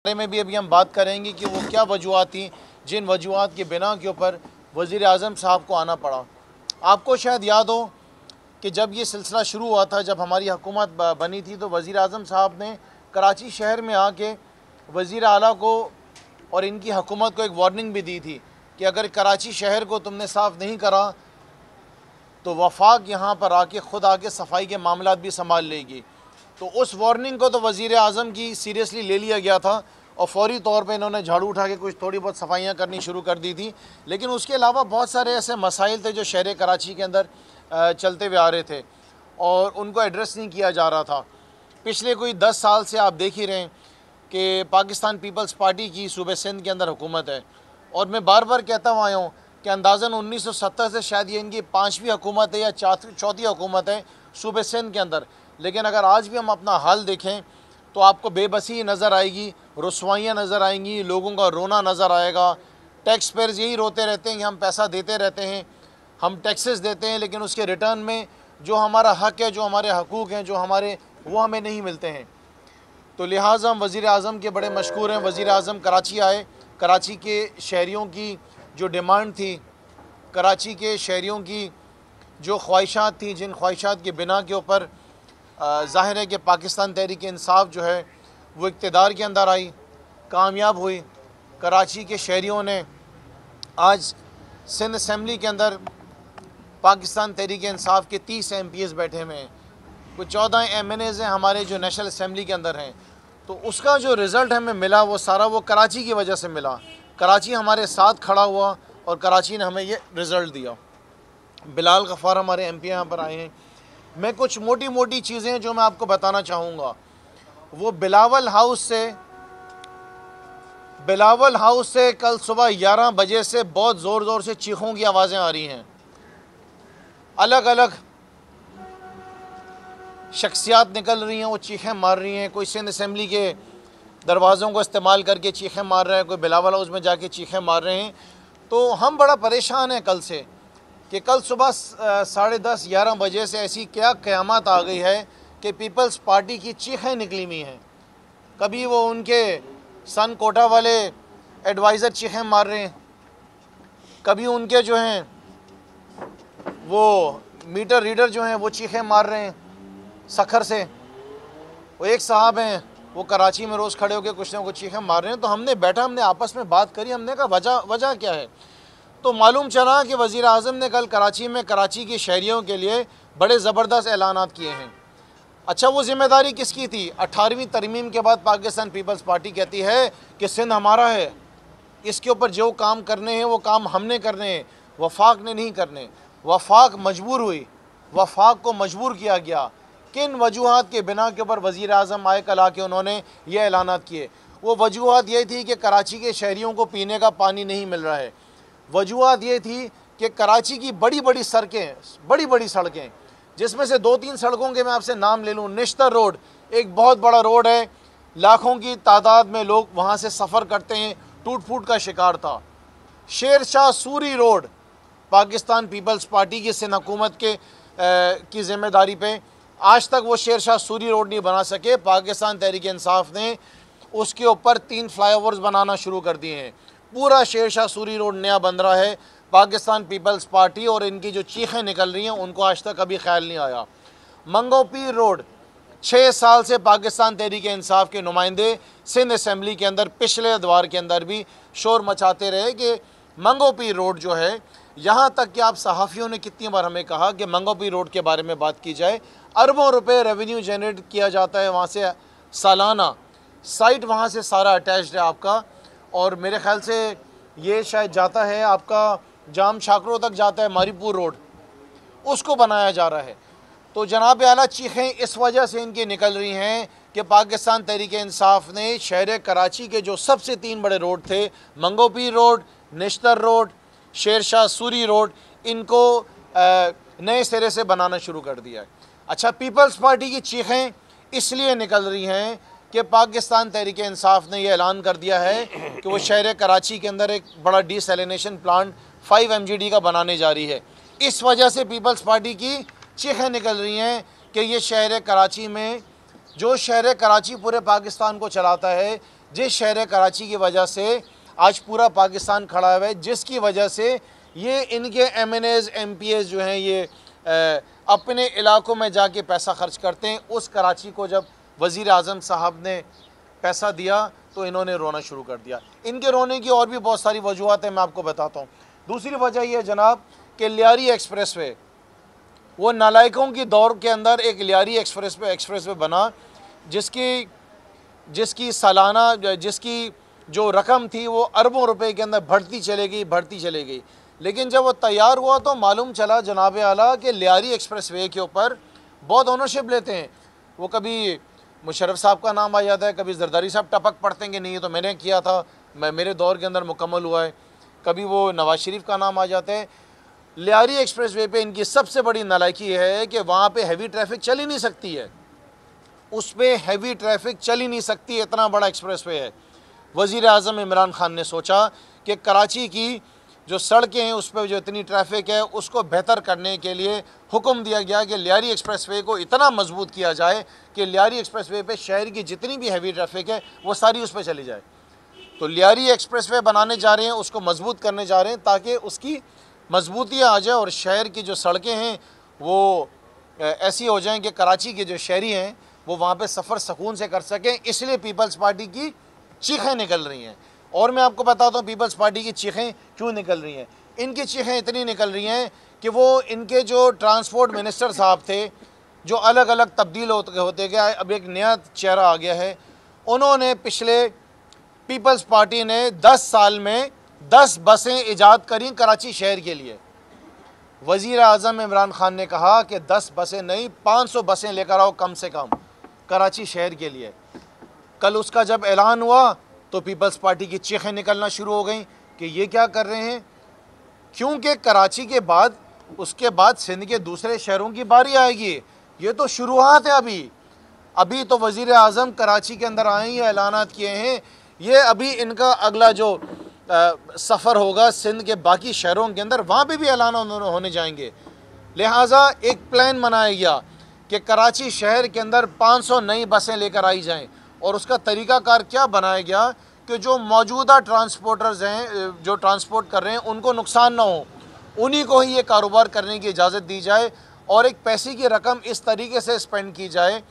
बारे में भी अभी हम बात करेंगे कि वो क्या वजूहत थी जिन वजूहत के बिना के ऊपर वज़ीर आज़म साहब को आना पड़ा। आपको शायद याद हो कि जब ये सिलसिला शुरू हुआ था, जब हमारी हुकूमत बनी थी, तो वज़ीर आज़म साहब ने कराची शहर में आके वज़ीर आला को और इनकी हुकूमत को एक वार्निंग भी दी थी कि अगर कराची शहर को तुमने साफ़ नहीं करा तो वफाक यहाँ पर आके ख़ुद आके सफाई के मामला भी संभाल लेगी। तो उस वार्निंग को तो वज़ीर आज़म की सीरियसली ले लिया गया था और फौरी तौर पे इन्होंने झाड़ू उठा के कुछ थोड़ी बहुत सफाइयाँ करनी शुरू कर दी थी। लेकिन उसके अलावा बहुत सारे ऐसे मसाइल थे जो शहर कराची के अंदर चलते हुए आ रहे थे और उनको एड्रेस नहीं किया जा रहा था। पिछले कोई 10 साल से आप देख ही रहे हैं कि पाकिस्तान पीपल्स पार्टी की सूबे सिंध के अंदर हुकूमत है और मैं बार बार कहता हुआ आया हूँ कि अंदाज़न 1970 से शायद ये इनकी 5वीं हुकूमत है या चौथी हुकूमत है सूबे सिंध के अंदर। लेकिन अगर आज भी हम अपना हाल देखें तो आपको बेबसी नज़र आएगी, रुसवाइयाँ नज़र आएंगी, लोगों का रोना नज़र आएगा। टैक्स पेयर्स यही रोते रहते हैं कि हम पैसा देते रहते हैं, हम टैक्सेस देते हैं, लेकिन उसके रिटर्न में जो हमारा हक़ है, जो हमारे हकूक़ हैं, जो हमारे वो हमें नहीं मिलते हैं। तो लिहाजा हम वज़ीर आज़म के बड़े मशकूर हैं। वज़ीर आज़म कराची आए, कराची के शहरियों की जो डिमांड थी, कराची के शहरियों की जो ख्वाहिशात थी, जिन ख्वाहिशात के बिना के ऊपर ज़ाहिर है कि पाकिस्तान तहरीक इंसाफ जो है वो इक़्तिदार के अंदर आई, कामयाब हुई। कराची के शहरियों ने आज सिंध असम्बली के अंदर पाकिस्तान तहरीक इंसाफ के 30 MPs बैठे हुए हैं, कुछ 14 MNAs हैं हमारे जो नेशनल असम्बली के अंदर हैं। तो उसका जो रिज़ल्ट हमें मिला वो सारा वो कराची की वजह से मिला। कराची हमारे साथ खड़ा हुआ और कराची ने हमें ये रिज़ल्ट दिया। बिलाल गफ़ार हमारे MP यहाँ पर आए हैं। मैं कुछ मोटी मोटी चीज़ें जो मैं आपको बताना चाहूँगा, वो बिलावल हाउस से कल सुबह 11 बजे से बहुत ज़ोर ज़ोर से चीखों की आवाज़ें आ रही हैं। अलग अलग शख्सियात निकल रही हैं, वो चीखें मार रही हैं। कोई सिंध असम्बली के दरवाज़ों को इस्तेमाल करके चीखें मार रहे हैं, कोई बिलावल हाउस में जाके चीखें मार रहे हैं। तो हम बड़ा परेशान हैं कल से कि कल सुबह 10:30-11 बजे से ऐसी क्या क़यामत आ गई है कि पीपल्स पार्टी की चीखें निकली हुई हैं। कभी वो उनके सन कोटा वाले एडवाइज़र चीखें मार रहे हैं, कभी उनके जो हैं वो मीटर रीडर जो हैं वो चीखें मार रहे हैं सखर से। वो एक साहब हैं वो कराची में रोज़ खड़े होकर कुछ ना कुछ चीखें मार रहे हैं। तो हमने बैठा, हमने आपस में बात करी, हमने कहा वजह क्या है। तो मालूम चला कि वज़ीर आज़म ने कल कराची में कराची की शहरियों के लिए बड़े ज़बरदस्त ऐलानात किए हैं। अच्छा, वो ज़िम्मेदारी किसकी थी? 18वीं तरमीम के बाद पाकिस्तान पीपल्स पार्टी कहती है कि सिंध हमारा है, इसके ऊपर जो काम करने हैं वो काम हमने करने हैं, वफाक ने नहीं करने। वफाक मजबूर हुई, वफाक को मजबूर किया गया। किन वजूहात के बिना के ऊपर वज़ीर आज़म आए कल आके उन्होंने ये ऐलानात किए? वो वजूहात ये थी कि कराची के शहरियों को पीने का पानी नहीं मिल रहा है। वजूहात ये थी कि कराची की बड़ी बड़ी सड़कें, जिसमें से 2-3 सड़कों के मैं आपसे नाम ले लूँ। निश्तर रोड एक बहुत बड़ा रोड है, लाखों की तादाद में लोग वहाँ से सफ़र करते हैं, टूट फूट का शिकार था। Sher Shah Suri Road Pakistan Peoples Party की सिंध हुकूमत की ज़िम्मेदारी पे आज तक वो शेर शाह सूरी रोड नहीं बना सके। पाकिस्तान तहरीक इंसाफ ने उसके ऊपर 3 फ्लाईओवर्स बनाना शुरू कर दिए हैं। पूरा शेर शाह सूरी रोड नया बन रहा है। पाकिस्तान पीपल्स पार्टी और इनकी जो चीखें निकल रही हैं उनको आज तक कभी ख्याल नहीं आया। मंगो पीर रोड 6 साल से पाकिस्तान तहरीक इंसाफ के नुमाइंदे सिंध असम्बली के अंदर पिछले अदवार के अंदर भी शोर मचाते रहे कि मंगो पीर रोड जो है, यहाँ तक कि आप सहाफ़ियों ने कितनी बार हमें कहा कि मंगो पीर रोड के बारे में बात की जाए। अरबों रुपए रेवेन्यू जनरेट किया जाता है वहाँ से सालाना। साइट वहाँ से सारा अटैच्ड है आपका, और मेरे ख्याल से ये शायद जाता है आपका जाम शाकरों तक जाता है, मारीपुर रोड, उसको बनाया जा रहा है। तो जनाब आला चीखें इस वजह से इनकी निकल रही हैं कि पाकिस्तान तहरीक इंसाफ ने शहर कराची के जो सबसे 3 बड़े रोड थे, मंगो पीर रोड, निश्तर रोड, शेर शाह सूरी रोड, इनको नए सिरे से बनाना शुरू कर दिया है। अच्छा, पीपल्स पार्टी की चीखें इसलिए निकल रही हैं कि पाकिस्तान तहरीक इंसाफ ने यह ऐलान कर दिया है कि वो शहर कराची के अंदर एक बड़ा डीसैलिनेशन प्लांट 5 MGD का बनाने जा रही है। इस वजह से पीपल्स पार्टी की चीखें निकल रही हैं कि ये शहर कराची में, जो शहर कराची पूरे पाकिस्तान को चलाता है, जिस शहर कराची की वजह से आज पूरा पाकिस्तान खड़ा हुआ है, जिसकी वजह से ये इनके MNAs MPAs जो हैं ये अपने इलाकों में जाके पैसा खर्च करते हैं। उस कराची को जब वज़ीर आज़म साहब ने पैसा दिया तो इन्होंने रोना शुरू कर दिया। इनके रोने की और भी बहुत सारी वजूहत हैं, मैं आपको बताता हूँ। दूसरी वजह यह जनाब कि लियारी एक्सप्रेस वे, वो नालायकों की दौर के अंदर एक लियारी एक्सप्रेस वे बना जिसकी सालाना जिसकी जो रकम थी वो अरबों रुपए के अंदर बढ़ती चले गई। लेकिन जब वो तैयार हुआ तो मालूम चला जनाब आला कि लियारी एक्सप्रेस वे के ऊपर बहुत ओनरशिप लेते हैं। वो कभी मुशर्रफ साहब का नाम आ जाता है, कभी जरदारी साहब टपक पड़ते हैं कि नहीं ये तो मैंने किया था, मेरे दौर के अंदर मुकम्मल हुआ है, कभी वो नवाज शरीफ का नाम आ जाता है। लियारी एक्सप्रेस वे पे इनकी सबसे बड़ी नालायकी है कि वहाँ पे हैवी ट्रैफिक चल ही नहीं सकती है, उस पर हैवी ट्रैफिक चल ही नहीं सकती, इतना बड़ा एक्सप्रेस वे है। वज़ीर आज़म इमरान खान ने सोचा कि कराची की जो सड़कें हैं उस पर जो इतनी ट्रैफिक है उसको बेहतर करने के लिए हुक्म दिया गया कि लियारी एक्सप्रेसवे को इतना मजबूत किया जाए कि लियारी एक्सप्रेसवे पे शहर की जितनी भी हैवी ट्रैफिक है वो सारी उस पर चली जाए। तो लियारी एक्सप्रेसवे बनाने जा रहे हैं, उसको मजबूत करने जा रहे हैं ताकि उसकी मजबूती आ जाए और शहर की जो सड़कें हैं वो ऐसी हो जाएँ कि कराची के जो शहरी हैं वो वहाँ पर सफ़र सुकून से कर सकें। इसलिए पीपल्स पार्टी की चीखें निकल रही हैं। और मैं आपको बताता हूँ पीपल्स पार्टी की चीखें क्यों निकल रही हैं। इनकी चीखें इतनी निकल रही हैं कि वो इनके जो ट्रांसपोर्ट मिनिस्टर साहब थे जो अलग अलग तब्दील होते गए, अब एक नया चेहरा आ गया है। उन्होंने पिछले पीपल्स पार्टी ने 10 साल में 10 बसें ईजाद करी कराची शहर के लिए। वज़ीर आज़म इमरान खान ने कहा कि 10 बसें नहीं 500 बसें लेकर आओ कम से कम कराची शहर के लिए। कल उसका जब ऐलान हुआ तो पीपल्स पार्टी की चीखें निकलना शुरू हो गई कि ये क्या कर रहे हैं, क्योंकि कराची के बाद उसके बाद सिंध के दूसरे शहरों की बारी आएगी। ये तो शुरुआत है, अभी तो वज़ीर आज़म कराची के अंदर आए हैं, ऐलानात किए हैं। ये अभी इनका अगला जो सफ़र होगा सिंध के बाकी शहरों के अंदर, वहाँ पे भी ऐलान होने जाएंगे। लिहाजा एक प्लान बनाया गया कि कराची शहर के अंदर 500 नई बसें लेकर आई जाएं। और उसका तरीक़ाकार क्या बनाया गया कि जो मौजूदा ट्रांसपोर्टर्स हैं जो ट्रांसपोर्ट कर रहे हैं उनको नुकसान ना हो, उन्हीं को ही ये कारोबार करने की इजाज़त दी जाए और एक पैसे की रकम इस तरीके से स्पेंड की जाए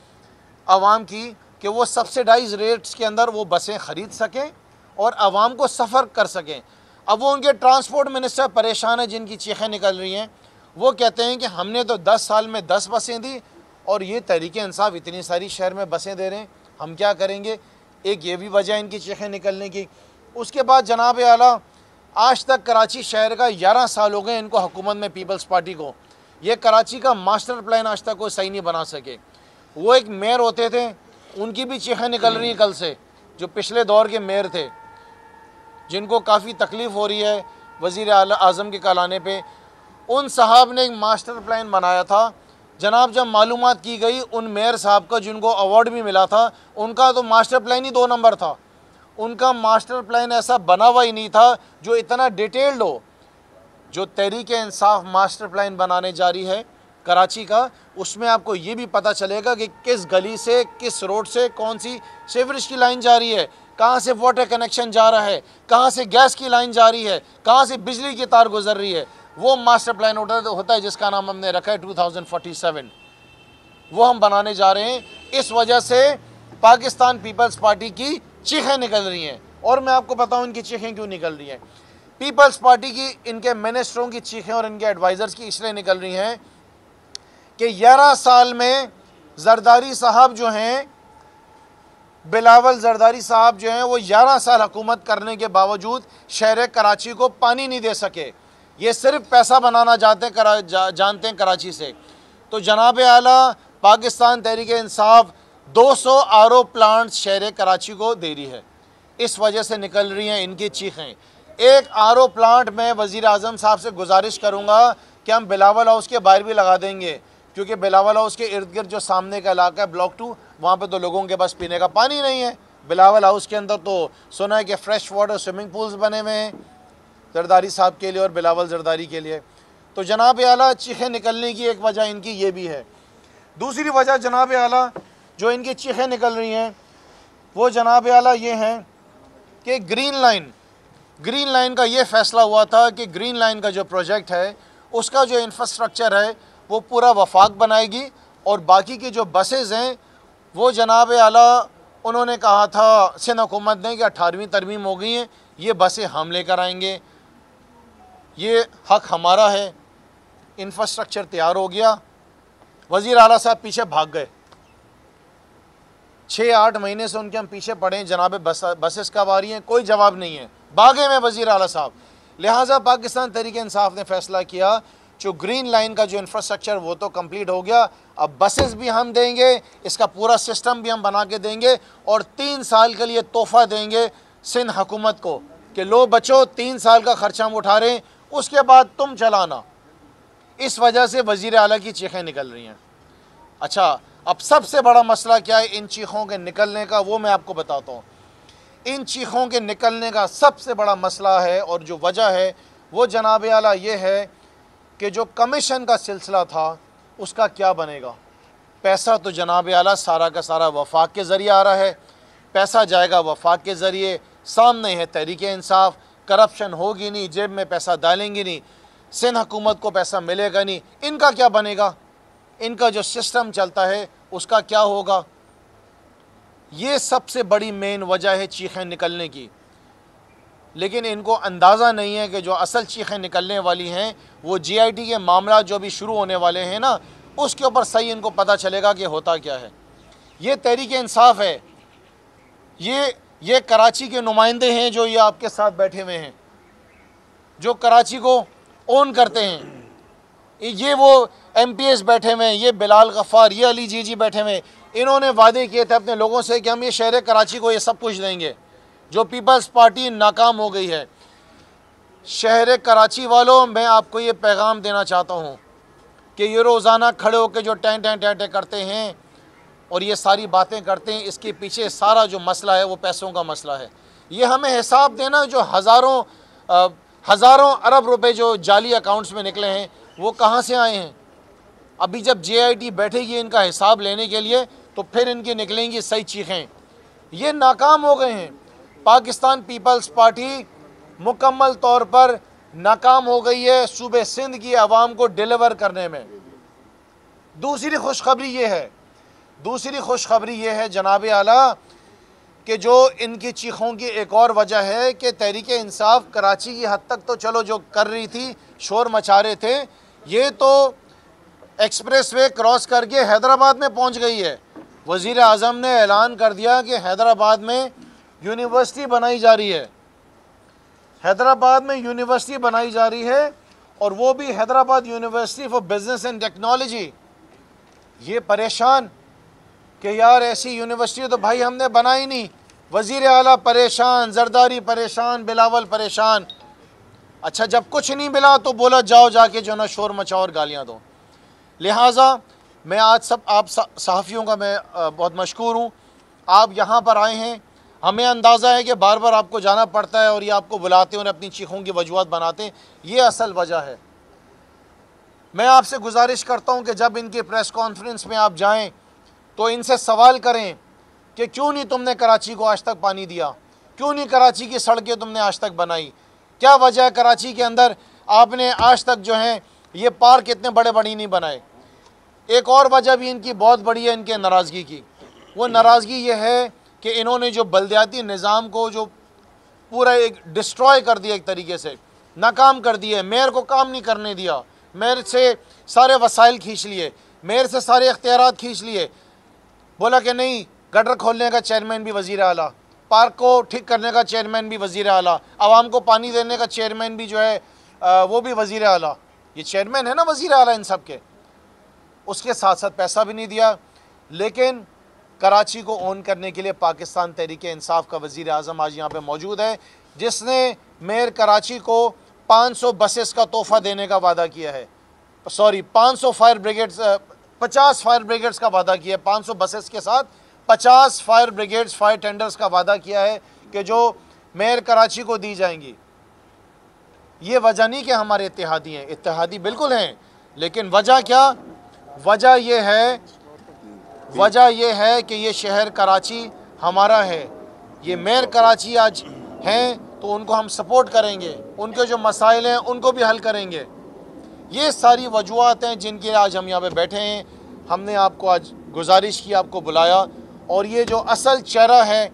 आवाम की कि वो सब्सिडाइज रेट्स के अंदर वो बसें ख़रीद सकें और आवाम को सफ़र कर सकें। अब वो उनके ट्रांसपोर्ट मिनिस्टर परेशान हैं, जिनकी चीखें निकल रही हैं। वो कहते हैं कि हमने तो 10 साल में 10 बसें दी और ये तहरीक इंसाफ इतनी सारी शहर में बसें दे रहे हैं, हम क्या करेंगे। एक ये भी वजह इनकी चीखें निकलने की। उसके बाद जनाब आला आज तक कराची शहर का 11 साल हो गए इनको हुकूमत में, पीपल्स पार्टी को। ये कराची का मास्टर प्लान आज तक कोई सही नहीं बना सके। वो एक मेयर होते थे, उनकी भी चीखें निकल रही हैं कल से, जो पिछले दौर के मेयर थे जिनको काफ़ी तकलीफ़ हो रही है वज़ीर आज़म के कहलाने पे। उन साहब ने एक मास्टर प्लान बनाया था जनाब। जब मालूमात की गई उन मेयर साहब का जिनको अवार्ड भी मिला था, उनका तो मास्टर प्लान ही 2 नंबर था। उनका मास्टर प्लान ऐसा बना हुआ ही नहीं था जो इतना डिटेल्ड हो। जो तहरीक इंसाफ मास्टर प्लान बनाने जा रही है कराची का, उसमें आपको ये भी पता चलेगा कि किस गली से किस रोड से कौन सी सीवरेज की लाइन जा रही है, कहाँ से वाटर कनेक्शन जा रहा है, कहाँ से गैस की लाइन जा रही है, कहाँ से बिजली की तार गुजर रही है। वो मास्टर प्लान होता है जिसका नाम हमने रखा है 2047। वो हम बनाने जा रहे हैं। इस वजह से पाकिस्तान पीपल्स पार्टी की चीखें निकल रही हैं। और मैं आपको बताऊं इनकी चीखें क्यों निकल रही हैं। पीपल्स पार्टी की इनके मिनिस्टरों की चीखें और इनके एडवाइज़र्स की इसलिए निकल रही हैं कि 11 साल में जरदारी साहब जो हैं, बिलावल जरदारी साहब जो हैं, वो 11 साल हुकूमत करने के बावजूद शहर कराची को पानी नहीं दे सके। ये सिर्फ पैसा बनाना जानते हैं कराची से। तो जनाब आला पाकिस्तान तहरीक इंसाफ 200 RO प्लांट्स शहर कराची को दे रही है। इस वजह से निकल रही हैं इनकी चीखें। एक RO प्लांट में वज़ीर आज़म साहब से गुजारिश करूँगा कि हम बिलावल हाउस के बाहर भी लगा देंगे, क्योंकि बिलावल हाउस के इर्द गिर्द जो सामने का इलाका है ब्लॉक 2, वहाँ पे तो लोगों के पास पीने का पानी नहीं है। बिलावल हाउस के अंदर तो सुना है कि फ़्रेश वाटर स्विमिंग पूल्स बने हुए हैं जरदारी साहब के लिए और बिलावल जरदारी के लिए। तो जनाब आला चीखें निकलने की एक वजह इनकी ये भी है। दूसरी वजह जनाब आला जो इनकी चीखें निकल रही हैं वो जनाब आला ये हैं कि ग्रीन लाइन का ये फ़ैसला हुआ था कि ग्रीन लाइन का जो प्रोजेक्ट है उसका जो इंफ्रास्ट्रक्चर है वो पूरा वफाक बनाएगी, और बाकी की जो बसेज़ हैं वो जनाब आला उन्होंने कहा था सिंध हुकूमत ने कि 18वीं तरमीम हो गई हैं, ये बसें हम लेकर आएंगे, ये हक हमारा है। इंफ्रास्ट्रक्चर तैयार हो गया, वज़ीर आला साहब पीछे भाग गए। 6-8 महीने से उनके हम पीछे पड़े हैं, जनाब बसेस कब आ रही हैं, कोई जवाब नहीं है, भागे में वज़ीर आला साहब। लिहाजा पाकिस्तान तहरीक इंसाफ ने फ़ैसला किया जो ग्रीन लाइन का जो इंफ्रास्ट्रक्चर वो तो कंप्लीट हो गया, अब बसेस भी हम देंगे, इसका पूरा सिस्टम भी हम बना के देंगे, और 3 साल के लिए तोहफ़ा देंगे सिंध हुकूमत को कि लो बच्चों 3 साल का ख़र्चा हम उठा रहे हैं, उसके बाद तुम चलाना। इस वजह से वज़ीर आला की चीखें निकल रही हैं। अच्छा, अब सबसे बड़ा मसला क्या है इन चीखों के निकलने का, वो मैं आपको बताता हूँ। इन चीखों के निकलने का सबसे बड़ा मसला है और जो वजह है वो जनाब आला ये है कि जो कमीशन का सिलसिला था उसका क्या बनेगा। पैसा तो जनाब आला सारा का सारा वफाक के ज़रिए आ रहा है, पैसा जाएगा वफाक के ज़रिए, सामने है तहरीक इंसाफ, करप्शन होगी नहीं, जेब में पैसा डालेंगी नहीं, सिंध हुकूमत को पैसा मिलेगा नहीं, इनका क्या बनेगा, इनका जो सिस्टम चलता है उसका क्या होगा। ये सबसे बड़ी मेन वजह है चीखें निकलने की। लेकिन इनको अंदाज़ा नहीं है कि जो असल चीखें निकलने वाली हैं वो GIT के मामला जो भी शुरू होने वाले हैं ना, उसके ऊपर सही इनको पता चलेगा कि होता क्या है। ये तहरीक इंसाफ है, ये कराची के नुमाइंदे हैं जो ये आपके साथ बैठे हुए हैं, जो कराची को ओन करते हैं। ये वो MPs बैठे हुए हैं, ये बिलाल गफ़ार, ये अली जीजी बैठे हुए हैं। इन्होंने वादे किए थे अपने लोगों से कि हम ये शहर कराची को ये सब कुछ देंगे। जो पीपल्स पार्टी नाकाम हो गई है। शहर कराची वालों, मैं आपको ये पैगाम देना चाहता हूँ कि ये रोज़ाना खड़े होकर जो टैं टैं टैं टैं करते हैं और ये सारी बातें करते हैं, इसके पीछे सारा जो मसला है वो पैसों का मसला है। ये हमें हिसाब देना, जो हज़ारों अरब रुपए जो जाली अकाउंट्स में निकले हैं वो कहाँ से आए हैं। अभी जब GIT बैठेगी इनका हिसाब लेने के लिए तो फिर इनकी निकलेंगी सही चीखें। ये नाकाम हो गए हैं। पाकिस्तान पीपल्स पार्टी मुकम्मल तौर पर नाकाम हो गई है सूबे सिंध की आवाम को डिलीवर करने में। दूसरी खुशखबरी ये है जनाब आला कि जो इनकी चीखों की एक और वजह है कि तहरीक इंसाफ कराची की हद तक तो चलो जो कर रही थी, शोर मचा रहे थे, ये तो एक्सप्रेस वे क्रॉस करके हैदराबाद में पहुंच गई है। वज़ीर आज़म ने ऐलान कर दिया कि हैदराबाद में यूनिवर्सिटी बनाई जा रही है, हैदराबाद में यूनिवर्सिटी बनाई जा रही है, और वो भी Hyderabad university for business and technology. ये परेशान कि यार ऐसी यूनिवर्सिटी तो भाई हमने बनाई नहीं। वज़ीर आला परेशान, जरदारी परेशान, बिलावल परेशान। अच्छा, जब कुछ नहीं मिला तो बोला जाओ जाके जो ना शोर मचाओ और गालियाँ दो। लिहाजा मैं आज आप सहाफ़ियों का मैं बहुत मशकूर हूँ, आप यहाँ पर आए हैं। हमें अंदाज़ा है कि बार बार आपको जाना पड़ता है और ये आपको बुलाते हैं और अपनी चीखों की वजूहत बनाते हैं, ये असल वजह है। मैं आपसे गुजारिश करता हूँ कि जब इनकी प्रेस कॉन्फ्रेंस में आप जाएँ तो इनसे सवाल करें कि क्यों नहीं तुमने कराची को आज तक पानी दिया, क्यों नहीं कराची की सड़कें तुमने आज तक बनाई, क्या वजह है कराची के अंदर आपने आज तक जो है ये पार्क इतने बड़े बड़ी नहीं बनाए। एक और वजह भी इनकी बहुत बड़ी है इनके नाराज़गी की। वो नाराज़गी ये है कि इन्होंने जो बल्दियाती निज़ाम को जो पूरा एक डिस्ट्रॉय कर दिया, एक तरीके से नाकाम कर दिया। मेयर को काम नहीं करने दिया, मेयर से सारे वसाइल खींच लिए, मेयर से सारे इख्तियारात खींच लिए। बोला कि नहीं, गटर खोलने का चेयरमैन भी वज़ीर आला, पार्क को ठीक करने का चेयरमैन भी वज़ीर आला, आवाम को पानी देने का चेयरमैन भी जो है वो भी वज़ीर आला। ये चेयरमैन है ना वज़ीर आला इन सब के। उसके साथ साथ पैसा भी नहीं दिया। लेकिन कराची को ओन करने के लिए पाकिस्तान तहरीक इंसाफ का वज़ीर आज़म आज यहाँ पे मौजूद है, जिसने मेयर कराची को 500 बसेस का तोहफ़ा देने का वादा किया है। Sorry, 500 fire brigades, 50 fire brigades का वादा किया है। 500 बसेस के साथ 50 फायर ब्रिगेड्स, फायर टेंडर्स का वादा किया है कि जो मेयर कराची को दी जाएंगी। ये वजह नहीं कि हमारे इत्तेहादी हैं, इत्तेहादी बिल्कुल हैं, लेकिन वजह क्या, वजह यह है कि ये शहर कराची हमारा है। ये मेयर कराची आज हैं तो उनको हम सपोर्ट करेंगे, उनके जो मसाइल हैं उनको भी हल करेंगे। ये सारी वजूहत हैं जिनके आज हम यहाँ पे बैठे हैं। हमने आपको आज गुजारिश की, आपको बुलाया, और ये जो असल चेहरा है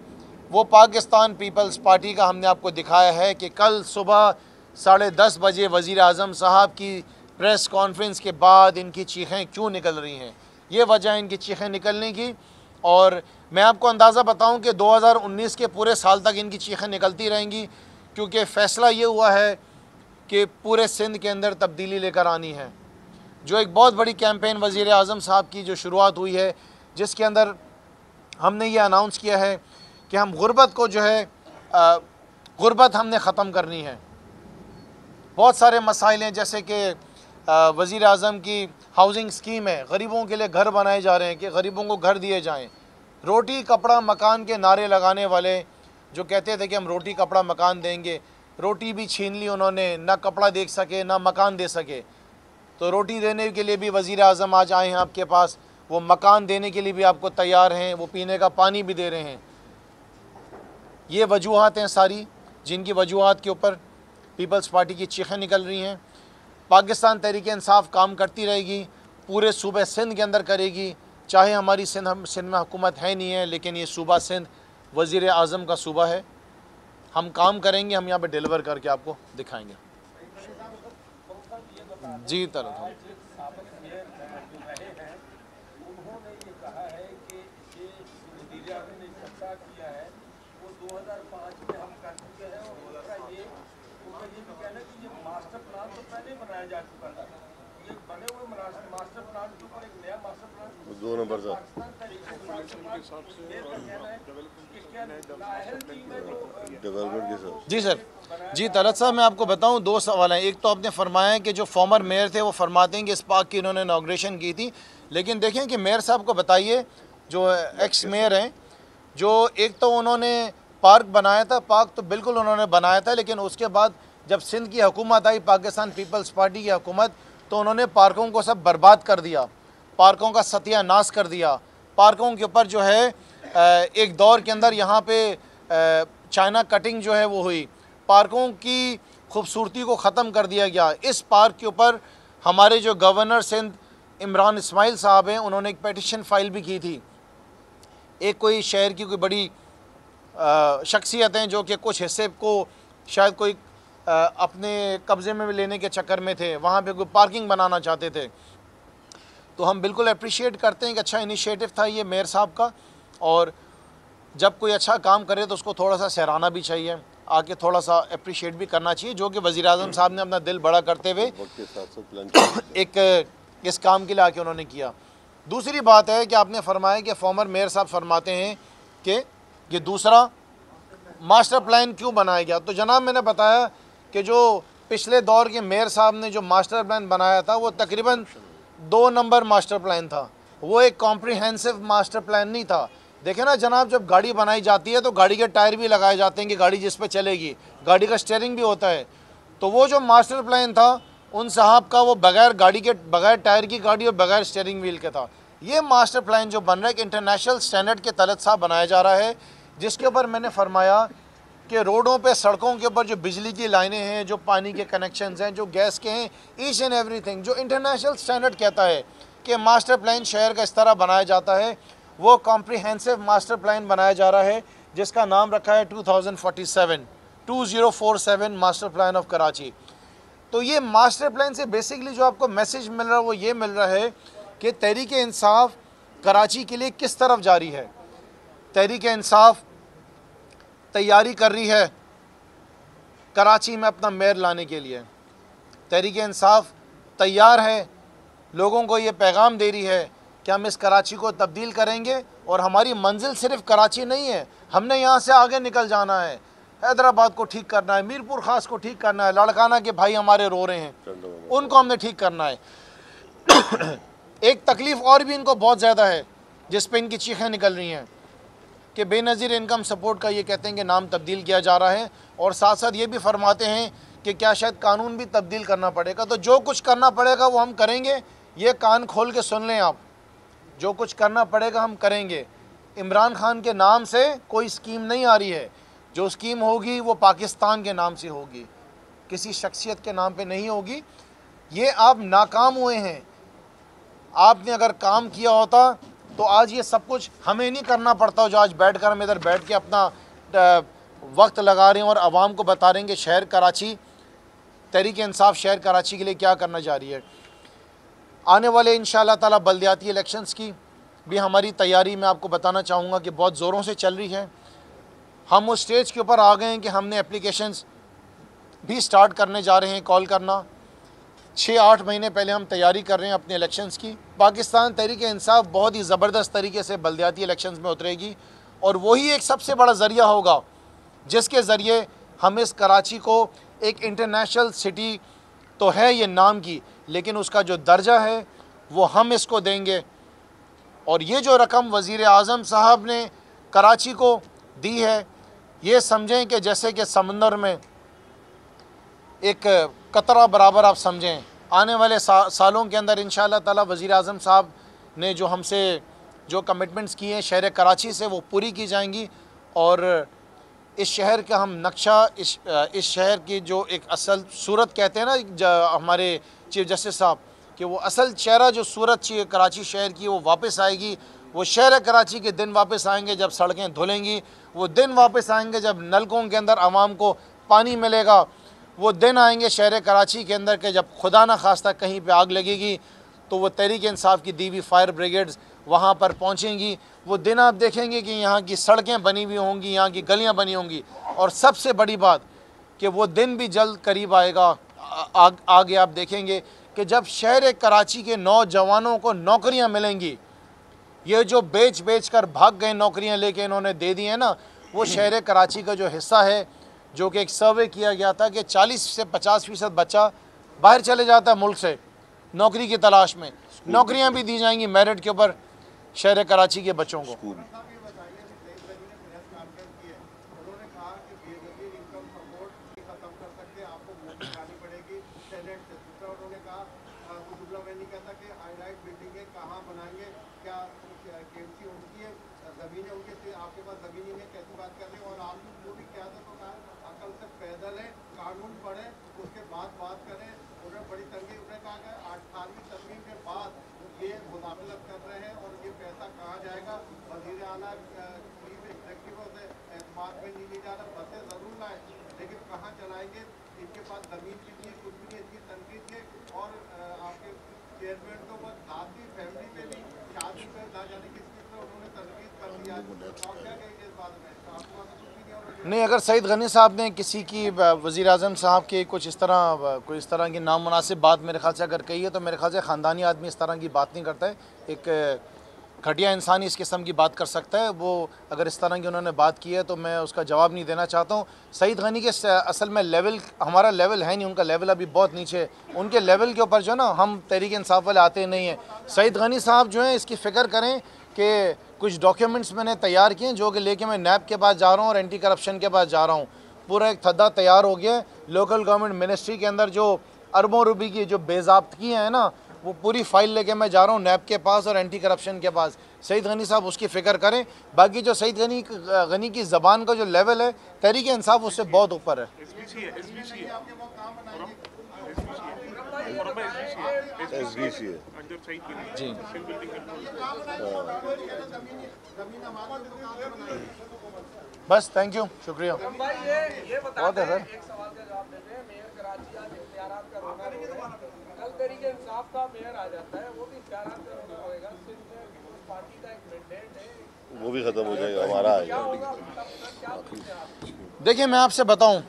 वो पाकिस्तान पीपल्स पार्टी का हमने आपको दिखाया है कि कल सुबह 10:30 बजे वज़ीर आज़म साहब की प्रेस कॉन्फ्रेंस के बाद इनकी चीखें क्यों निकल रही हैं। ये वजह है इनकी चीखें निकलने की। और मैं आपको अंदाज़ा बताऊं कि 2019 के पूरे साल तक इनकी चीखें निकलती रहेंगी, क्योंकि फ़ैसला ये हुआ है कि पूरे सिंध के अंदर तब्दीली लेकर आनी है। जो एक बहुत बड़ी कैंपेन वज़ीर आज़म साहब की जो शुरुआत हुई है, जिसके अंदर हमने ये अनाउंस किया है कि हम गुर्बत को जो है गुर्बत हमने ख़त्म करनी है। बहुत सारे मसाइल हैं, जैसे कि वज़ीर आज़म की हाउसिंग स्कीम है, गरीबों के लिए घर बनाए जा रहे हैं कि गरीबों को घर दिए जाएं। रोटी कपड़ा मकान के नारे लगाने वाले जो कहते थे कि हम रोटी कपड़ा मकान देंगे, रोटी भी छीन ली उन्होंने, ना कपड़ा दे सके ना मकान दे सके। तो रोटी देने के लिए भी वज़ीर आज़म आज आए हैं आपके पास, वो मकान देने के लिए भी आपको तैयार हैं, वो पीने का पानी भी दे रहे हैं। ये वजूहत हैं सारी जिनकी वजूहत के ऊपर पीपल्स पार्टी की चीखें निकल रही हैं। पाकिस्तान तहरीक इंसाफ काम करती रहेगी, पूरे सूबे सिंध के अंदर करेगी, चाहे हमारी सिंध में हुकूमत है नहीं है, लेकिन ये सूबा सिंध वज़ीर आज़म का सूबा है। हम काम करेंगे, हम यहाँ पे डिलीवर करके आपको दिखाएंगे। जी तरह दो नंबर डेवलपमेंट के साथ। जी सर, जी तलत साहब, मैं आपको बताऊं, दो सवाल हैं। एक तो आपने फरमाया है कि जो फॉर्मर मेयर थे वो फरमाते हैं कि इस पार्क की इन्होंने इनॉग्रेशन की थी, लेकिन देखें कि मेयर साहब को बताइए, जो एक्स मेयर हैं, जो एक तो उन्होंने पार्क बनाया था, पार्क तो बिल्कुल उन्होंने बनाया था, लेकिन उसके बाद जब सिंध की हुकूमत आई, पाकिस्तान पीपल्स पार्टी की हुकूमत, तो उन्होंने पार्कों को सब बर्बाद कर दिया, पार्कों का सत्यानाश कर दिया। पार्कों के ऊपर जो है एक दौर के अंदर यहाँ पे चाइना कटिंग जो है वो हुई, पार्कों की खूबसूरती को ख़त्म कर दिया गया। इस पार्क के ऊपर हमारे जो गवर्नर सिंध इमरान इस्माइल साहब हैं, उन्होंने एक पेटिशन फ़ाइल भी की थी। एक कोई शहर की कोई बड़ी शख्सियत हैं जो कि कुछ हिस्से को शायद कोई अपने कब्ज़े में लेने के चक्कर में थे, वहाँ पे कोई पार्किंग बनाना चाहते थे। तो हम बिल्कुल अप्रिशिएट करते हैं कि अच्छा इनिशिएटिव था ये मेयर साहब का, और जब कोई अच्छा काम करे तो उसको थोड़ा सा सराहना भी चाहिए, आके थोड़ा सा अप्रिशिएट भी करना चाहिए, जो कि वज़ीर आज़म साहब ने अपना दिल बड़ा करते हुए एक इस काम के लिए आके उन्होंने किया। दूसरी बात है कि आपने फरमाया कि फॉर्मर मेयर साहब फरमाते हैं कि ये दूसरा मास्टर प्लान क्यों बनाया गया। तो जनाब, मैंने बताया कि जो पिछले दौर के मेयर साहब ने जो मास्टर प्लान बनाया था वो तकरीबन 2 नंबर मास्टर प्लान था, वो एक कॉम्प्रिहेंसिव मास्टर प्लान नहीं था। देखें ना जनाब, जब गाड़ी बनाई जाती है तो गाड़ी के टायर भी लगाए जाते हैं कि गाड़ी जिस पे चलेगी, गाड़ी का स्टीयरिंग भी होता है। तो वो जो मास्टर प्लान था उन साहब का, वो बगैर गाड़ी के, बगैर टायर की गाड़ी और बगैर स्टीयरिंग व्हील के था। ये मास्टर प्लान जो बन रहा है एक इंटरनेशनल स्टैंडर्ड के तहत साहब बनाया जा रहा है, जिसके ऊपर मैंने फरमाया कि रोडों पे, सड़कों के ऊपर जो बिजली की लाइनें हैं, जो पानी के कनेक्शंस हैं, जो गैस के हैं, ईच एंड एवरीथिंग जो इंटरनेशनल स्टैंडर्ड कहता है कि मास्टर प्लान शहर का इस तरह बनाया जाता है, वो कॉम्प्रिहेंसिव मास्टर प्लान बनाया जा रहा है, जिसका नाम रखा है 2047 मास्टर प्लान ऑफ कराची। तो ये मास्टर प्लान से बेसिकली जो आपको मैसेज मिल रहा है वो ये मिल रहा है कि तहरीक इंसाफ कराची के लिए किस तरफ जारी है। तहरीक इंसाफ तैयारी कर रही है कराची में अपना मेयर लाने के लिए। तहरीक इंसाफ तैयार है, लोगों को ये पैगाम दे रही है कि हम इस कराची को तब्दील करेंगे, और हमारी मंजिल सिर्फ कराची नहीं है, हमने यहाँ से आगे निकल जाना है, हैदराबाद को ठीक करना है, मीरपुर ख़ास को ठीक करना है, लाड़काना के भाई हमारे रो रहे हैं उनको हमने ठीक करना है। एक तकलीफ़ और भी इनको बहुत ज़्यादा है जिस पे इनकी चीखें निकल रही हैं कि बेनज़ीर इनकम सपोर्ट का ये कहते हैं कि नाम तब्दील किया जा रहा है, और साथ साथ ये भी फरमाते हैं कि क्या शायद कानून भी तब्दील करना पड़ेगा। तो जो कुछ करना पड़ेगा वो हम करेंगे, ये कान खोल के सुन लें आप, जो कुछ करना पड़ेगा हम करेंगे। इमरान खान के नाम से कोई स्कीम नहीं आ रही है। जो स्कीम होगी वो पाकिस्तान के नाम से होगी, किसी शख्सियत के नाम पे नहीं होगी। ये आप नाकाम हुए हैं। आपने अगर काम किया होता तो आज ये सब कुछ हमें नहीं करना पड़ता, जो आज बैठ कर हम इधर बैठ के अपना वक्त लगा रहे हैं और आवाम को बता रहे हैं कि शहर कराची, तहरीक इंसाफ शहर कराची के लिए क्या करना जा रही है। आने वाले इंशाअल्लाह ताला बल्दियाती इलेक्शंस की भी हमारी तैयारी मैं आपको बताना चाहूँगा कि बहुत ज़ोरों से चल रही है। हम उस स्टेज के ऊपर आ गए हैं कि हमने एप्लीकेशंस भी स्टार्ट करने जा रहे हैं कॉल करना। 6-8 महीने पहले हम तैयारी कर रहे हैं अपने इलेक्शंस की। पाकिस्तान तहरीक इंसाफ बहुत ही ज़बरदस्त तरीके से बल्दियाती इलेक्शंस में उतरेगी और वही एक सबसे बड़ा ज़रिया होगा जिसके ज़रिए हम इस कराची को एक इंटरनेशनल सिटी तो है ये नाम की, लेकिन उसका जो दर्जा है वो हम इसको देंगे। और ये जो रकम वज़ीर आज़म साहब ने कराची को दी है, ये समझें कि जैसे कि समंदर में एक कतरा बराबर आप समझें। आने वाले सालों के अंदर इंशाअल्लाह ताला वज़ीर आज़म साहब ने जो हमसे जो कमिटमेंट्स किए हैं शहर कराची से, वो पूरी की जाएंगी। और इस शहर का हम नक्शा, इस शहर की जो एक असल सूरत कहते हैं ना हमारे चीफ जस्टिस साहब, कि वो असल चेहरा जो सूरत कराची शहर की वो वापस आएगी। वो शहर कराची के दिन वापस आएंगे जब सड़कें धुलेंगी, वो दिन वापस आएंगे जब नलकों के अंदर आवाम को पानी मिलेगा, वो दिन आएंगे शहर कराची के अंदर के जब खुदा न खास्ता कहीं पे आग लगेगी तो वो तहरीक इंसाफ की दी हुई फायर ब्रिगेड्स वहाँ पर पहुँचेंगी। वो दिन आप देखेंगे कि यहाँ की सड़कें बनी हुई होंगी, यहाँ की गलियाँ बनी होंगी। और सबसे बड़ी बात कि वो दिन भी जल्द करीब आएगा। आगे आप देखेंगे कि जब शहर कराची के नौजवानों को नौकरियाँ मिलेंगी। ये जो बेच कर भाग गए नौकरियाँ लेके इन्होंने दे दी हैं ना, वो शहर कराची का जो हिस्सा है, जो कि एक सर्वे किया गया था कि 40 से 50% बच्चा बाहर चले जाता है मुल्क से नौकरी की तलाश में। नौकरियां भी दी जाएंगी मेरिट के ऊपर शहर कराची के बच्चों को। कानून पढ़े उसके बाद बात करें। उन्हें बड़ी तंगी, उन्हें कहा कि 18वीं तंगी के बाद ये मुदाखलत कर रहे हैं और ये पैसा कहाँ जाएगा। वज़ीर आला चीफ एग्जीक्यूटिव से एतमाद में नहीं जा रहा। बसें ज़रूर लाए लेकिन कहाँ चलाएंगे, इनके पास ज़मीन भी नहीं है, कुछ भी नहीं। इसकी तनकीद है। और आपके चेयरमैन को बस जाती फैमिली में भी शादी में ना जाने किस चीज़ पर उन्होंने तनकीद कर दिया। और क्या कहेंगे इस बारे में? आपको नहीं, अगर सईद गनी साहब ने किसी की वज़ीर आज़म साहब के कोई इस तरह की नामुनासिब बात मेरे ख्याल से अगर कही है तो मेरे ख्याल से ख़ानदानी आदमी इस तरह की बात नहीं करता है। एक घटिया इंसान इस किस्म की बात कर सकता है। वो अगर इस तरह की उन्होंने बात की है तो मैं उसका जवाब नहीं देना चाहता हूँ। सईद गनी के असल में लेवल हमारा लेवल है नहीं, उनका लेवल अभी बहुत नीचे है। उनके लेवल के ऊपर जो है ना हम तहरीक इंसाफ वाले आते नहीं हैं। सईद गनी साहब जो हैं इसकी फ़िक्र करें कि कुछ डॉक्यूमेंट्स मैंने तैयार किए हैं जो कि लेके मैं नैब के पास जा रहा हूँ और एंटी करप्शन के पास जा रहा हूँ। पूरा एक थद्दा तैयार हो गया है। लोकल गवर्नमेंट मिनिस्ट्री के अंदर जो अरबों रुपये की जो बेज़ाब्तगियाँ हैं ना, वो पूरी फाइल लेके मैं जा रहा हूँ नैब के पास और एंटी करप्शन के पास। सईद गनी साहब उसकी फ़िक्र करें। बाकी जो सईद गनी की ज़बान का जो लेवल है तहरीक इंसाफ उससे बहुत ऊपर है। जी बस, थैंक यू, शुक्रिया। बहुत है सर। कल तरीके इंसाफ का मेयर आ जाता है, वो भी इख्तियारात में होएगा। पार्टी का एक मैंडेट है, वो भी ख़त्म हो जाएगा, हमारा आएगा। देखिए, मैं आपसे बताऊं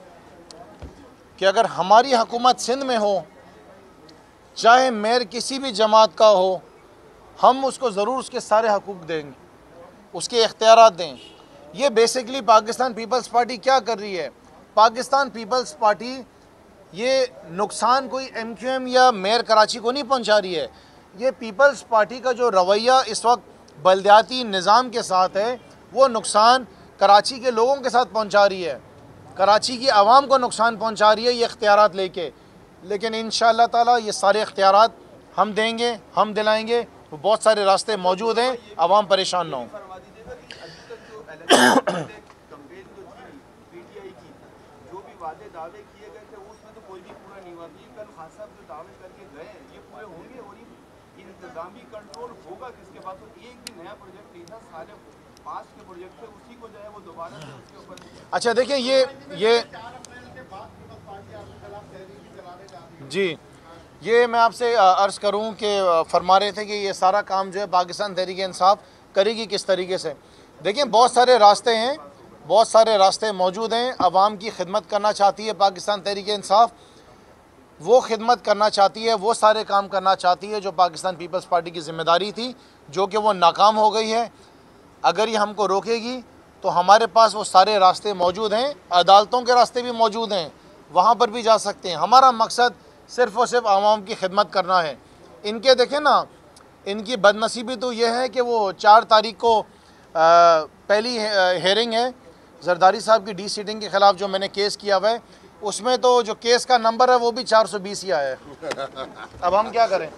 कि अगर हमारी हुकूमत सिंध में हो, चाहे मेयर किसी भी जमात का हो, हम उसको ज़रूर उसके सारे हकूक़ देंगे, उसके इख्तियारात दें। ये बेसिकली पाकिस्तान पीपल्स पार्टी क्या कर रही है? पाकिस्तान पीपल्स पार्टी ये नुकसान कोई MQM या मेयर कराची को नहीं पहुंचा रही है। ये पीपल्स पार्टी का जो रवैया इस वक्त बल्दियाती निज़ाम के साथ है, वो नुकसान कराची के लोगों के साथ पहुंचा रही है, कराची की आवाम को नुकसान पहुंचा रही है ये इख्तियारात लेके। लेकिन इंशाअल्लाह ताला ये सारे इख्तियारात हम देंगे, हम दिलाएंगे। बहुत सारे रास्ते मौजूद हैं, आवाम परेशान ना हो। कंपेन जो थी पीटीआई की, जो भी वादे दावे किए गए थे उसमें तो कोई भी पूरा नहीं हुआ। ये कल खान साहब जो दावे करके गए ये पूरे होंगे, और ये इंतजामी कंट्रोल होगा किसके पास? तो एक भी नया प्रोजेक्ट नहीं था, सारे 5 के प्रोजेक्ट थे, उसी को जो है वो दोबारा से उसके ऊपर। अच्छा देखिए ये 4 अप्रैल के बाद पीपल्स पार्टी आपके खिलाफ तहरीक भी चलाने जा रही है। जी, ये मैं आपसे अर्ज़ करूं कि फरमा रहे थे कि ये सारा काम जो है पाकिस्तान तहरीक इंसाफ करेगी किस तरीके से। देखिए बहुत सारे रास्ते हैं, बहुत सारे रास्ते मौजूद हैं। आवाम की खिदमत करना चाहती है पाकिस्तान तहरीक इंसाफ, वो खिदमत करना चाहती है, वो सारे काम करना चाहती है जो पाकिस्तान पीपल्स पार्टी की ज़िम्मेदारी थी, जो कि वो नाकाम हो गई है। अगर ये हमको रोकेगी तो हमारे पास वो सारे रास्ते मौजूद हैं, अदालतों के रास्ते भी मौजूद हैं, वहाँ पर भी जा सकते हैं। हमारा मकसद सिर्फ़ और सिर्फ आवाम की खिदमत करना है। इनके देखें ना, इनकी बदनसीबी तो ये है कि वो 4 तारीख को पहली हेयरिंग है जरदारी साहब की डी सीटिंग के ख़िलाफ़ जो मैंने केस किया हुआ है, उसमें तो जो केस का नंबर है वो भी 420 ही आया है। अब हम क्या करें।